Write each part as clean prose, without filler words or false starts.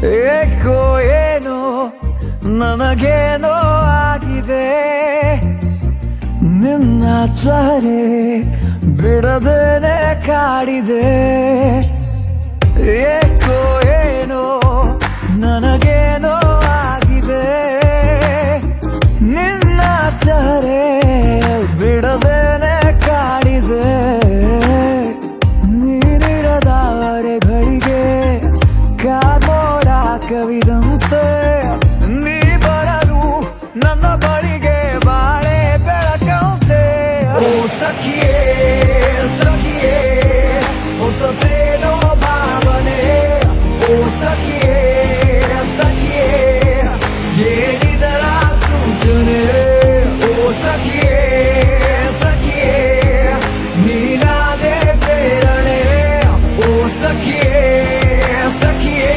ಏಕೋ ಏನೋ ನನಗೇನೋ ಆಗಿದೆ ನಿನ್ನ ಚಹರೆ ಬಿಡದೇನೆ ಕಾಡಿದೆ ಏಕೋ ಏನೋ ನನಗೇನೋ ಆಗಿದೆ ನಿನ್ನ ಚಹರೆ ಬಿಡದೇನೆ ಕಾಡಿದೆ ನೀನಿರದಾವರೆಗಳಿಗೆ ಕಾಗೋಡ ಕವಿದಂತೆ ನೀ ಬರಲು ನನ್ನ ಬಳಿಗೆ ಬಾಳೆ ಬೆಳಕಂತೆ ಓ ಸಖಿಯೇ ಸಖಿಯೇ ಹೊಸತೇನೋ ಭಾವನೆ ಓ ಸಖಿಯೇ ಸಖಿಯೇ ಏನಿದರ ಸೂಚನೆ ಓ ಸಖಿಯೇ ಸಖಿಯೇ ನೀನಾದೆ ಪ್ರೇರಣೆ ಓ ಸಖಿಯೇ ಸಖಿಯೇ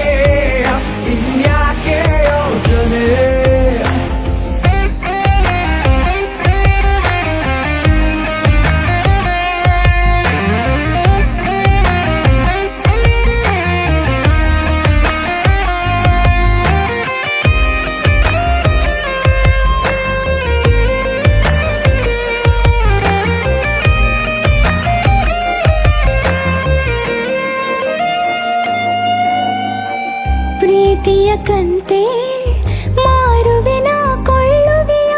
ಇನ್ಯಾಕೆ ಯೋಚನೆ ಪ್ರೀತಿಯ ಕಂತೆ ಮಾರುವೆನ ಕೊಳ್ಳುವೆಯ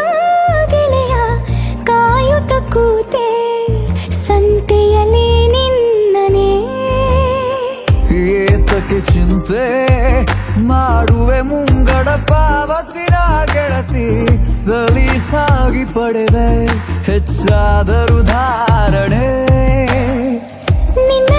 ಗೆಳೆಯ ಕಾಯುತ್ತ ಕೂತೆ ಸಂತೆಯಲ್ಲಿ ನಿನ್ನನೆ ಏತಕ್ಕೆ ಚಿಂತೆ ಮಾಡುವೆ ಮುಂಗಡ ಪಾವತಿನ ಗೆಳತಿ ಸಲೀಸಾಗಿ ಪಡೆದೆ ಹೆಚ್ಚಾದರೂ ಧಾರಣೆ ನಿನ್ನ